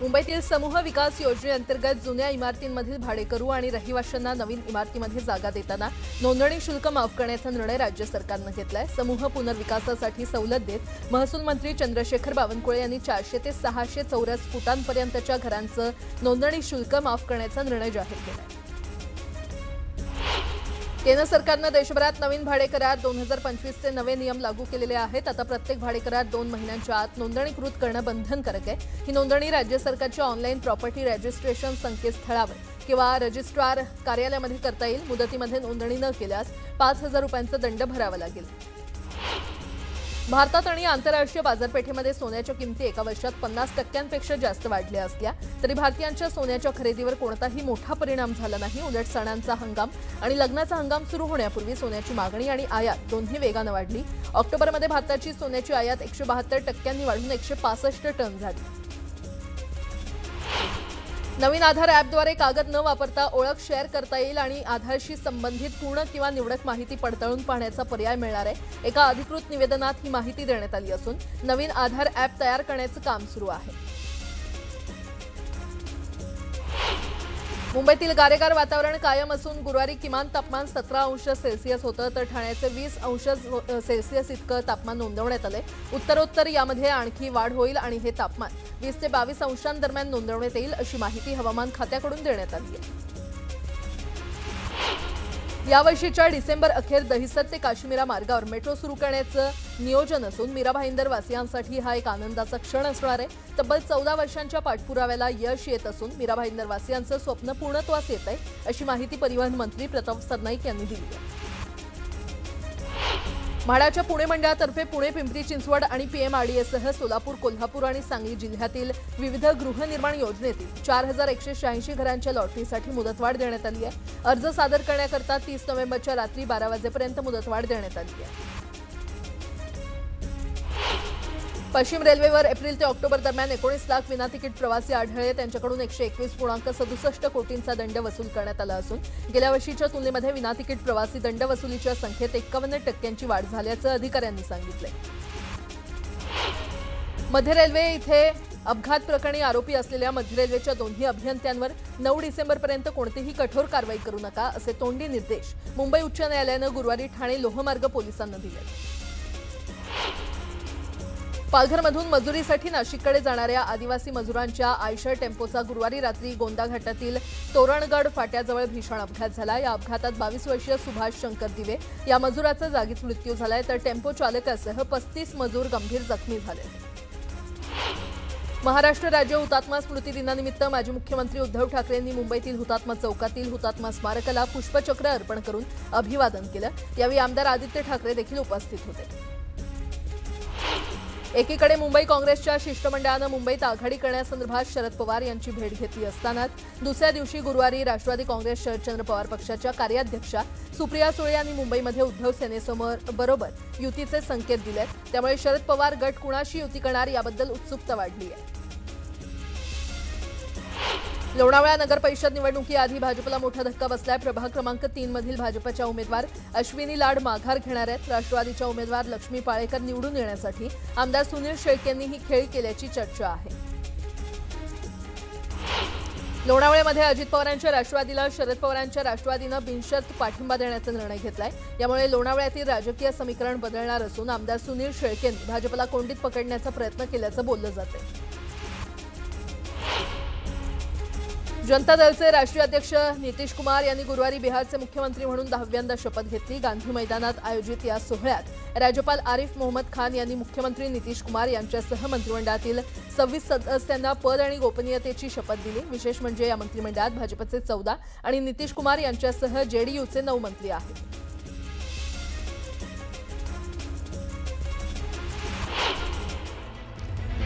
मुंबईतील समूह विकास योजनेअंतर्गत जुन्या इमारतींमधील भाडेकरू आणि रहिवाशांना नवीन इमारतीमध्ये जागा देताना नोंदणी शुल्क माफ करण्याचा निर्णय राज्य सरकारने घेतलाय। समूह पुनर्विकासासाठी सवलत देत महसूल मंत्री चंद्रशेखर बावनकुळे यांनी 400 ते 600 चौरस फुटांपर्यंतच्या घरांचं नोंदणी शुल्क माफ करण्याचा निर्णय जाहीर केलाय। केंद्र सरकारने देशभरात नवीन भाडे करार 2025 चे नवे नियम लागू केलेले आहेत। आता प्रत्येक भाडे करार 2 महिन्यांच्या आत नोंदणीकृत करणं बंधनकारक आहे। ही नोंदणी राज्य सरकारच्या ऑनलाईन प्रॉपर्टी रजिस्ट्रेशन संकेतस्थळावर किंवा रजिस्ट्रार कार्यालयामध्ये करता येईल। मुदतीमध्ये नोंदणी न केल्यास 5000 रुपयांचा दंड भरावा लागेल। भारतात आणि आंतरराष्ट्रीय बाजारपेठेमध्ये सोन्याच्या किमती एका वर्षात 50% जास्त वाढल्या असल्या तरी भारतीयांच्या सोन्याच्या खरेदीवर कोणताही मोठा परिणाम झाला नाही। उलट सणांचा हंगाम आणि लग्नाचा हंगाम सुरू होण्यापूर्वी सोन्याची मागणी आणि आयात दोन्ही वेगाने वाढली। ऑक्टोबरमध्ये भारताची सोन्याची आयात 172% वाढून 165 टन झाली। नवीन आधार ॲपद्वारे कागद न वापरता ओळख शेअर करता येईल आणि आधारशी संबंधित पूर्ण किंवा निवडक माहिती पडताळून पाहण्याचा पर्याय मिळणार आहे। एका अधिकृत निवेदनात ही माहिती देण्यात आली असून नवीन आधार ॲप तयार करण्याचे काम सुरू आहे। मुंबईतील गारेगार वातावरण कायम असून गुरुवारी किमान तापमान 17° होतं तर ठाण्याचे 20° इतकं तापमान नोंदवण्यात आले। उत्तरोत्तर यामध्ये आणखी वाढ होईल आणि हे तापमान 20 ते 22° दरम्यान नोंदवण्यात येईल अशी माहिती हवामान खात्याकडून देण्यात आली आहे। यावर्षीच्या डिसेंबर अखेर दहिसर ते काश्मीरा मार्गावर मेट्रो सुरू करण्याचं नियोजन असून मीरा भाईंदर वासियांसाठी हा एक आनंदाचा क्षण असणार आहे। तब्बल 14 वर्षांच्या पाठपुराव्याला यश येत असून मीरा भाईंदर वासियांचं स्वप्न पूर्णत्वास येत आहे अशी माहिती परिवहन मंत्री प्रताप सरनाईक यांनी दिली आहे। म्हाडाच्या पुणे मंडळातर्फे पुणे, पिंपरी चिंचवड आणि पीएमआरडीएसह सोलापूर, कोल्हापूर आणि सांगली जिल्ह्यातील विविध गृहनिर्माण योजनेतील 4186 घरांच्या लॉटरीसाठी मुदतवाढ देण्यात आली आहे। अर्ज सादर करण्याकरता 30 नोव्हेंबरच्या रात्री 12 वाजेपर्यंत मुदतवाढ देण्यात आली आहे। पश्चिम रेल्वेवर एप्रिल ते ऑक्टोबर दरम्यान 19 लाख विनातिकीट प्रवासी आढळले। त्यांच्याकडून 121.67 कोटींचा दंड वसूल करण्यात आला असून गेल्या वर्षीच्या तुलनेमध्ये विनातिकीट प्रवासी दंड वसुलीच्या संख्येत 51% वाढ झाल्याचं अधिकाऱ्यांनी सांगितले। मध्य रेल्वे इथे अपघात प्रकरणी आरोपी असलेल्या मध्य रेल्वेच्या दोन्ही अभियंत्यांवर 9 डिसेंबरपर्यंत कोणतीही कठोर कारवाई करू नका असे तोंडी निर्देश मुंबई उच्च न्यायालयाने गुरुवारी ठाणे लोहमार्ग पोलिसांना दिले। पालघरमधून मजुरीसाठी नाशिककडे जाणाऱ्या आदिवासी मजुरांच्या आयशर टेम्पोचा गुरुवारी रात्री गोंदा घाटातील तोरणगड फाट्याजवळ भीषण अपघात झाला। या अपघातात 22 वर्षीय सुभाष शंकर दिवे या मजुराचा जागीच मृत्यू झालाय तर टेम्पो चालकासह 35 मजूर गंभीर जखमी झाले। महाराष्ट्र राज्य हुतात्मा स्मृती दिनानिमित्त माजी मुख्यमंत्री उद्धव ठाकरेंनी मुंबईतील हुतात्मा चौकातील हुतात्मा स्मारकाला पुष्पचक्र अर्पण करून अभिवादन केलं। यावेळी आमदार आदित्य ठाकरे देखील उपस्थित होते। एकीकडे मुंबई काँग्रेसच्या शिष्टमंडळानं मुंबईत आघाडी करण्यासंदर्भात शरद पवार यांची भेट घेतली असतानाच दुसऱ्या दिवशी गुरुवारी राष्ट्रवादी काँग्रेस शरदचंद्र पवार पक्षाच्या कार्याध्यक्षा सुप्रिया सुळे यांनी मुंबईमध्ये उद्धव सेनेसमोर बरोबर युतीचे संकेत दिलेत। त्यामुळे शरद पवार गट कुणाशी युती करणार याबद्दल उत्सुकता वाढली आहे। लोणावळा नगर परिषद निवडणुकीआधी भाजपला मोठा धक्का बसलाय। प्रभाग क्रमांक 3 मधील भाजपच्या उमेदवार अश्विनी लाड माघार घेणार आहेत। राष्ट्रवादीच्या उमेदवार लक्ष्मी पाळेकर निवडून येण्यासाठी आमदार सुनील शेळके यांनी ही खेळी केल्याची चर्चा आहे। लोणावळ्यामध्ये अजित पवारांच्या राष्ट्रवादीला शरद पवारांच्या राष्ट्रवादीनं बिनशर्त पाठिंबा देण्याचा निर्णय घेतलाय। यामुळे लोणावळ्यातील राजकीय समीकरण बदलणार असून आमदार सुनील शेळके यांनी भाजपला कोंडीत पकडण्याचा प्रयत्न केल्याचं बोललं जातंय। जनता दलचे राष्ट्रीय अध्यक्ष नितीश कुमार यांनी गुरुवारी बिहारचे मुख्यमंत्री म्हणून 10व्यांदा शपथ घेतली। गांधी मैदानात आयोजित या सोहळ्यात राज्यपाल आरिफ मोहम्मद खान यांनी मुख्यमंत्री नितीश कुमार यांच्यासह मंत्रिमंडळातील 26 सदस्यांना पद आणि गोपनीयतेची शपथ दिली। विशेष म्हणजे या मंत्रिमंडळात भाजपचे 14 आणि नितीश कुमार यांच्यासह जेडीयूचे 9 मंत्री आहेत।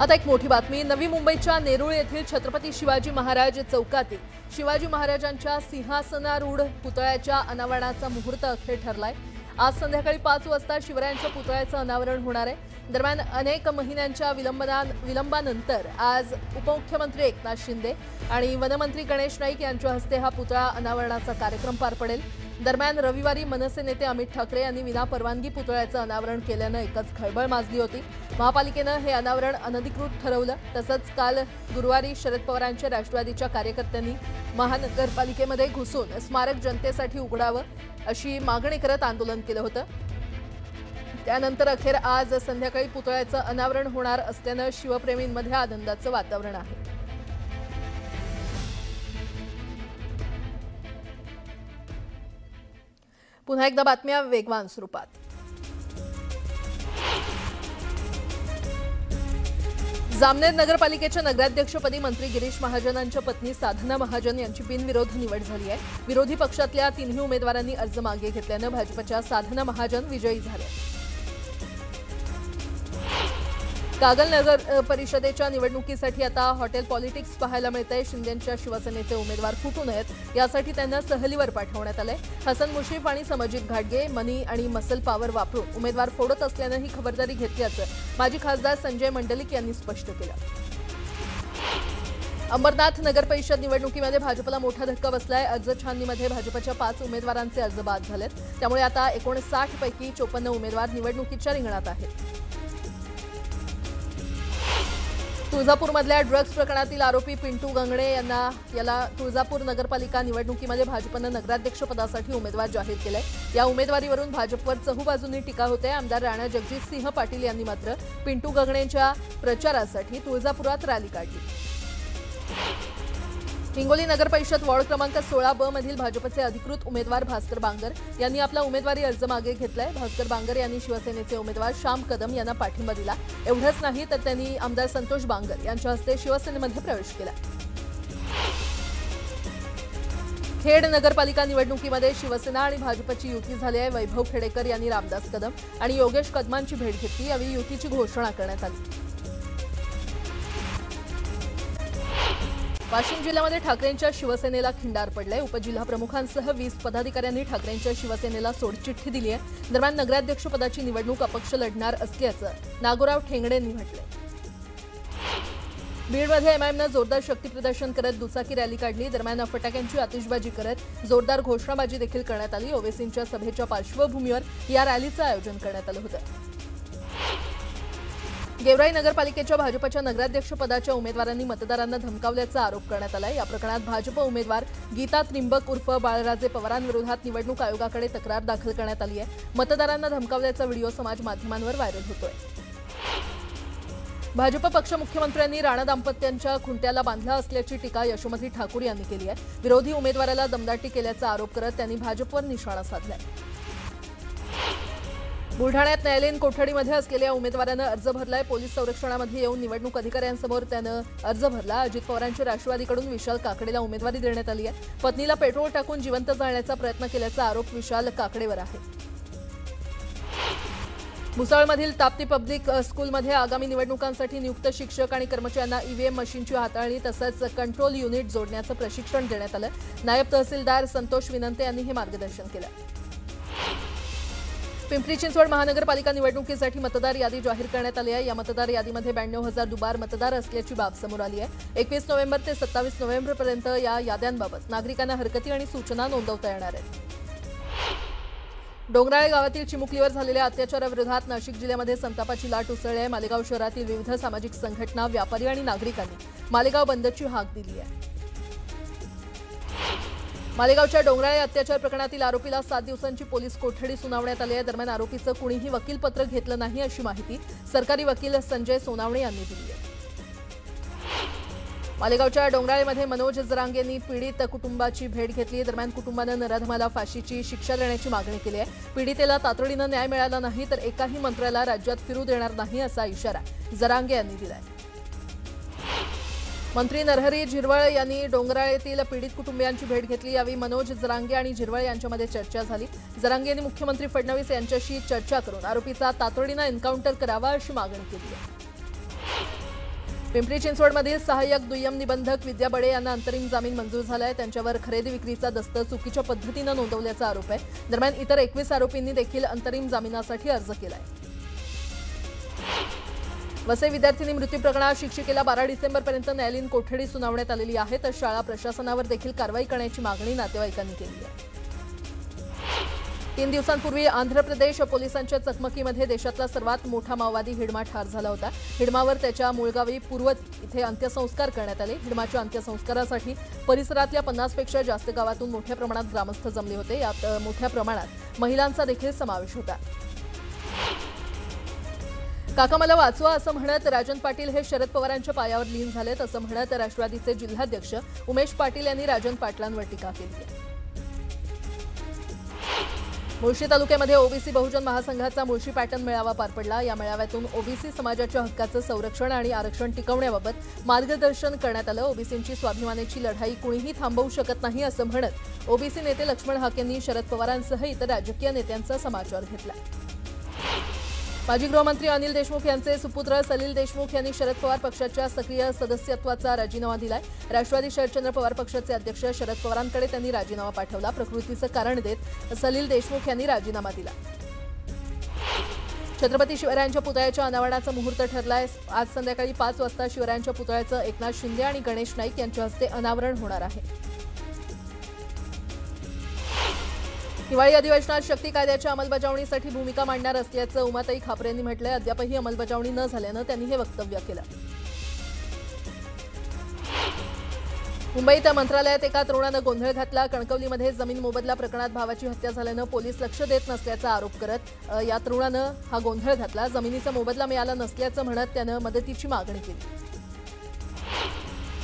आता एक मोठी बातमी। नवी मुंबईच्या नेरूळ येथील छत्रपती शिवाजी महाराज चौकातील शिवाजी महाराजांच्या सिंहासनारूढ पुतळ्याच्या अनावरणाचा मुहूर्त अखेर ठरलाय। आज संध्याकाळी 5 वाजता शिवरायांच्या पुतळ्याचं अनावरण होणार आहे। दरम्यान अनेक महिन्यांच्या विलंबानंतर आज उपमुख्यमंत्री एकनाथ शिंदे आणि वनमंत्री गणेश नाईक यांच्या हस्ते हा पुतळा अनावरणाचा कार्यक्रम पार पडेल। दरम्यान रविवारी मनसे नेते अमित ठाकरे यांनी विना परवानगी पुतळ्याचं अनावरण केल्यानं एकच खळबळ माजली होती। महापालिकेनं हे अनावरण अनधिकृत ठरवलं। तसंच काल गुरुवारी शरद पवारांच्या राष्ट्रवादीच्या कार्यकर्त्यांनी महानगरपालिकेमध्ये घुसून स्मारक जनतेसाठी उघडावं अशी मागणी करत आंदोलन केलं होतं। त्यानंतर अखेर आज संध्याकाळी पुतळ्याचं अनावरण होणार असल्यानं शिवप्रेमींमध्ये आनंदाचं वातावरण आहे। पुन्हा एकदा बातम्या वेगवान स्वरूपात। जामनेर नगरपालिकेच्या नगराध्यक्षपदी मंत्री गिरीश महाजनांच्या पत्नी साधना महाजन यांची बिनविरोध निवड झाली आहे। विरोधी पक्षातल्या तिन्ही उमेदवारांनी अर्ज मागे घेतल्यानं भाजपच्या साधना महाजन विजयी झाल्या। कागल नगर परिषदेच्या निवडणुकीसाठी आता हॉटेल पॉलिटिक्स पाहायला मिळतंय। शिंदेंच्या शिवसेनेचे उमेदवार फुटू नयेत यासाठी त्यांना सहलीवर पाठवण्यात आलंय। हसन मुश्रीफ आणि समजित घाटगे मनी आणि मसल पॉवर वापरून उमेदवार फोडत असल्यानं ही खबरदारी घेतल्याचं माजी खासदार संजय मंडलिक यांनी स्पष्ट केलं। अंबरनाथ नगर परिषद निवडणुकीमध्ये भाजपला मोठा धक्का बसलाय। अर्ज छाननीमध्ये भाजपच्या 5 उमेदवारांचे अर्ज बाद झालेत। त्यामुळे आता 59 पैकी 54 उमेदवार निवडणुकीच्या रिंगणात आहेत। तुळजापूरमधल्या ड्रग्ज प्रकरणातील आरोपी पिंटू गंगणे याला तुळजापूर नगरपालिका निवडणुकीमध्ये भाजपनं नगराध्यक्षपदासाठी उमेदवार जाहीर केलाय। या उमेदवारीवरून भाजपवर चहूबाजूंनी टीका होते। आमदार राणा जगजितसिंह पाटील यांनी मात्र पिंटू गंगणेंच्या प्रचारासाठी तुळजापुरात रॅली काढली। हिंगोली नगर परिषद वॉर्ड क्रमांक 16 ब मधील भाजपचे अधिकृत उमेदवार भास्कर बांगर यांनी आपला उमेदवारी अर्ज मागे घेतलाय। भास्कर बांगर यांनी शिवसेनेचे उमेदवार श्याम कदम यांना पाठिंबा दिला। एवढंच नाही तर त्यांनी आमदार संतोष बांगर यांच्या हस्ते शिवसेनेमध्ये प्रवेश केला। खेड नगरपालिका निवडणुकीमध्ये शिवसेना आणि भाजपची युती झाली आहे। वैभव खेडेकर यांनी रामदास कदम आणि योगेश कदमांची भेट घेतली। यावेळी युतीची घोषणा करण्यात आली। वाशिम जिल्ह्यामध्ये ठाकरेंच्या शिवसेनेला खिंडार पडलाय। उपजिल्हाप्रमुखांसह 20 पदाधिकाऱ्यांनी ठाकरेंच्या शिवसेनेला सोडचिठ्ठी दिली आहे। दरम्यान नगराध्यक्षपदाची निवडणूक अपक्ष लढणार असल्याचं नागोराव ठेंगडेंनी म्हटलंय। बीडमध्ये एमआयएमनं जोरदार शक्तीप्रदर्शन करत दुचाकी रॅली काढली। दरम्यान फटाक्यांची आतिषबाजी करत जोरदार घोषणाबाजी देखील करण्यात आली। ओवेसींच्या सभेच्या पार्श्वभूमीवर या रॅलीचं आयोजन करण्यात आलं होतं। गेवराई नगरपालिकेच्या भाजपच्या नगराध्यक्षपदाच्या उमेदवारांनी मतदारांना धमकावल्याचा आरोप करण्यात आलाय। या प्रकरणात भाजप उमेदवार गीता त्रिंबक उर्फ बाळराजे पवारांविरोधात निवडणूक आयोगाकडे तक्रार दाखल करण्यात आली आहे। मतदारांना धमकावल्याचा व्हिडिओ समाज माध्यमांवर व्हायरल होतोय। भाजप पक्ष मुख्यमंत्र्यांनी राणा दाम्पत्यांच्या खुंट्याला बांधला असल्याची टीका यशोमती ठाकूर यांनी केली आहे। विरोधी उमेदवाराला दमदाटी केल्याचा आरोप करत त्यांनी भाजपवर निशाणा साधलाय। बुलढाण्यात न्यायालयीन कोठडीमध्ये असलेल्या उमेदवारानं अर्ज भरलाय। पोलीस संरक्षणामध्ये येऊन निवडणूक अधिकाऱ्यांसमोर त्यानं अर्ज भरला। अजित पवारांच्या राष्ट्रवादीकडून विशाल काकडेला उमेदवारी देण्यात आली आहे। पत्नीला पेट्रोल टाकून जिवंत जाळण्याचा प्रयत्न केल्याचा आरोप विशाल काकडेवर आहे। भुसावळमधील ताप्ती पब्लिक स्कूलमध्ये आगामी निवडणुकांसाठी नियुक्त शिक्षक आणि कर्मचाऱ्यांना ईव्हीएम मशीनची हाताळणी तसंच कंट्रोल युनिट जोडण्याचं प्रशिक्षण देण्यात आलं। नायब तहसीलदार संतोष विनंते यांनी हे मार्गदर्शन केलं। पिंपरी चिंचवड महानगरपालिका निवडणुकीसाठी मतदार यादी जाहीर करण्यात आली आहे। या मतदार यादीमध्ये 92,000 दुबार मतदार असल्याची बाब समोर आली आहे। 21 नोव्हेंबर ते 27 नोव्हेंबरपर्यंत या याद्यांबाबत नागरिकांना हरकती आणि सूचना नोंदवता येणार आहेत। डोंगराळे गावातील चिमुकलीवर झालेल्या अत्याचाराविरोधात नाशिक जिल्ह्यामध्ये संतापाची लाट उसळली आहे। मालेगाव शहरातील विविध सामाजिक संघटना, व्यापारी आणि नागरिकांनी मालेगाव बंदची हाक दिली आहे। मालेगावच्या डोंगराळे अत्याचार प्रकरणातील आरोपीला 7 दिवसांची पोलीस कोठडी सुनावण्यात आली आहे। दरम्यान आरोपीचं कुणीही वकीलपत्र घेतलं नाही अशी माहिती सरकारी वकील संजय सोनावणे यांनी दिली आहे। मालेगावच्या डोंगराळेमध्ये मनोज जरांगेंनी पीडित कुटुंबाची भेट घेतली। दरम्यान कुटुंबानं नराधमाला फाशीची शिक्षा देण्याची मागणी केली आहे। पीडितेला तातडीनं न्याय मिळाला नाही तर एकाही मंत्र्याला राज्यात फिरू देणार नाही असा इशारा जरांगे यांनी दिलाय। मंत्री नरहरी झिरवळ यांनी डोंगराळेतील पीडित कुटुंबियांची भेट घेतली। यावेळी मनोज जरांगे आणि झिरवळ यांच्यामध्ये चर्चा झाली। जरांगे यांनी मुख्यमंत्री फडणवीस यांच्याशी चर्चा करून आरोपीचा तातडीनं एन्काउंटर करावा अशी मागणी केली आहे। पिंपरी चिंचवडमधील सहाय्यक दुय्यम निबंधक विद्या बडे यांना अंतरिम जामीन मंजूर झाला आहे। त्यांच्यावर खरेदी विक्रीचा दस्त चुकीच्या पद्धतीनं नोंदवल्याचा आरोप आहे। दरम्यान इतर 21 आरोपींनी देखील अंतरिम जामिनासाठी अर्ज केला आहे। वसई विद्यार्थिनी मृत्यू प्रकरणात शिक्षिकेला 12 डिसेंबरपर्यंत न्यायालयीन कोठडी सुनावण्यात आलेली आहे। तर शाळा प्रशासनावर देखील कारवाई करण्याची मागणी नातेवाईकांनी केली आहे। 3 दिवसांपूर्वी आंध्र प्रदेश पोलिसांच्या चकमकीमध्ये देशातला सर्वात मोठा माओवादी हिडमा ठार झाला होता। हिडमावर त्याच्या मूळगावी पूर्वती इथे अंत्यसंस्कार करण्यात आले। हिडमाच्या अंत्यसंस्कारासाठी परिसरातल्या 50 पेक्षा जास्त गावातून मोठ्या प्रमाणात ग्रामस्थ जमले होते। यात मोठ्या प्रमाणात महिलांचा देखील समावेश होता। काका मला वाचवा असं म्हणत राजन पाटील हे शरद पवारांच्या पायावर लीन झालेत असं म्हणत राष्ट्रवादीचे जिल्हाध्यक्ष उमेश पाटील यांनी राजन पाटलांवर टीका केली। मुळशी तालुक्यामध्ये ओबीसी बहुजन महासंघाचा मुळशी पॅटर्न मेळावा पार पडला। या मेळाव्यातून ओबीसी समाजाच्या हक्काचं संरक्षण आणि आरक्षण टिकवण्याबाबत मार्गदर्शन करण्यात आलं। ओबीसींची स्वाभिमानाची लढाई कुणीही थांबवू शकत नाही असं म्हणत ओबीसी नेते लक्ष्मण हाकेंनी शरद पवारांसह इतर राजकीय नेत्यांचा समाचार घेतला। माजी गृहमंत्री अनिल देशमुख यांचे सुपुत्र सलील देशमुख यांनी शरद पवार पक्षाच्या सक्रिय सदस्यत्वाचा राजीनामा दिलाय। राष्ट्रवादी शरदचंद्र पवार पक्षाचे अध्यक्ष शरद पवारांकडे त्यांनी राजीनामा पाठवला। प्रकृतीचं कारण देत सलील देशमुख यांनी राजीनामा दिला। छत्रपती शिवरायांच्या पुतळ्याच्या अनावरणाचा मुहूर्त ठरलाय। आज संध्याकाळी 5 वाजता शिवरायांच्या पुतळ्याचं एकनाथ शिंदे आणि गणेश नाईक यांच्या हस्ते अनावरण होणार आहे। हिवाळी अधिवेशनात शक्ती कायद्याच्या अंमलबजावणीसाठी भूमिका मांडणार असल्याचं उमाताई खापरे यांनी म्हटलंय। अद्यापही अंमलबजावणी न झाल्यानं त्यांनी हे वक्तव्य केलं। मुंबईत मंत्रालयात एका तरुणानं गोंधळ घातला। कणकवलीमध्ये जमीन मोबदला प्रकरणात भावाची हत्या झाल्यानं पोलीस लक्ष देत नसल्याचा आरोप करत या तरुणानं हा गोंधळ घातला। जमिनीचा मोबदला मिळाला नसल्याचं म्हणत त्यानं मदतीची मागणी केली।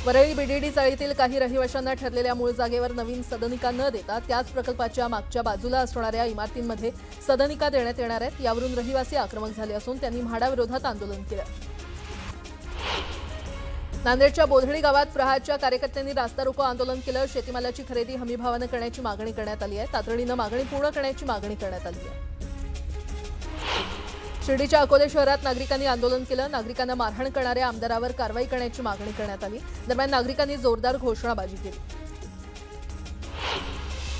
वरळी बीडीडी चाळीतील काही रहिवाशांना ठरलेल्या मूळ जागेवर नवीन सदनिका न देता त्याच प्रकल्पाच्या मागच्या बाजूला असणाऱ्या इमारतींमध्ये सदनिका देण्यात येणार आहेत। यावरून रहिवासी आक्रमक झाले असून त्यांनी म्हाडाविरोधात आंदोलन केलं। नांदेडच्या बोधडी गावात प्रहारच्या कार्यकर्त्यांनी रास्ता रोको आंदोलन केलं। शेतीमालाची खरेदी हमीभावानं करण्याची मागणी करण्यात आली आहे। तातडीनं मागणी पूर्ण करण्याची मागणी करण्यात आली आहे। शिर्डीच्या अकोले शहरात नागरिकांनी आंदोलन केलं। नागरिकांना मारहाण करणाऱ्या आमदारावर कारवाई करण्याची मागणी करण्यात आली। दरम्यान नागरिकांनी जोरदार घोषणाबाजी केली।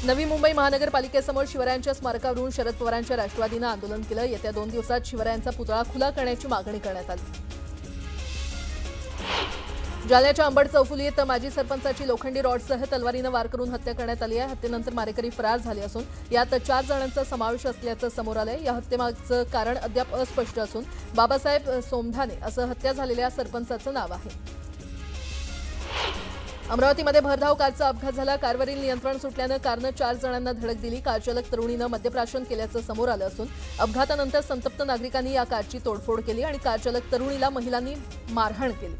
नवी मुंबई महानगरपालिकेसमोर शिवरायांच्या स्मारकावरून शरद पवारांच्या राष्ट्रवादीनं आंदोलन केलं। येत्या 2 दिवसात शिवरायांचा पुतळा खुला करण्याची मागणी करण्यात आली। जालन्याच्या अंबड चौफुलीत माजी सरपंचाची लोखंडी रॉडसह तलवारीनं वार करून हत्या करण्यात आली आहे। हत्येनंतर मारेकरी फरार झाले असून यात 4 जणांचा समावेश असल्याचं समोर आलंय। या हत्येमागचं कारण अद्याप अस्पष्ट असून बाबासाहेब सोमधाने असं हत्या झालेल्या सरपंचाचं नाव आहे। अमरावतीमध्ये भरधाव कारचा अपघात झाला। कारवरील नियंत्रण सुटल्यानं कारनं 4 जणांना धडक दिली। कार चालक तरुणीनं मद्यप्राशन केल्याचं समोर आलं असून अपघातानंतर संतप्त नागरिकांनी या कारची तोडफोड केली आणि कार चालक तरुणीला महिलांनी मारहाण केली।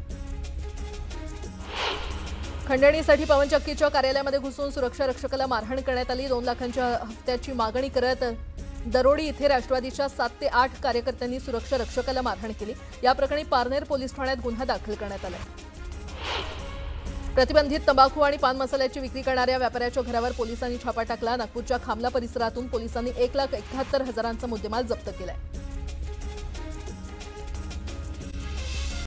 खंडणीसाठी पवनचक्कीच्या कार्यालयामध्ये घुसून सुरक्षा रक्षकाला मारहाण करण्यात आली। 2 लाखांच्या हप्त्याची मागणी करत दरोडी इथे राष्ट्रवादीच्या 7 ते 8 कार्यकर्त्यांनी सुरक्षा रक्षकाला मारहाण केली। या प्रकरणी पारनेर पोलीस ठाण्यात गुन्हा दाखल करण्यात आला। प्रतिबंधित तंबाखू आणि पान मसाल्याची विक्री करणाऱ्या व्यापाऱ्याच्या घरावर पोलिसांनी छापा टाकला। नागपूरच्या खामला परिसरातून पोलिसांनी 1,71,000 मुद्देमाल जप्त केलाय।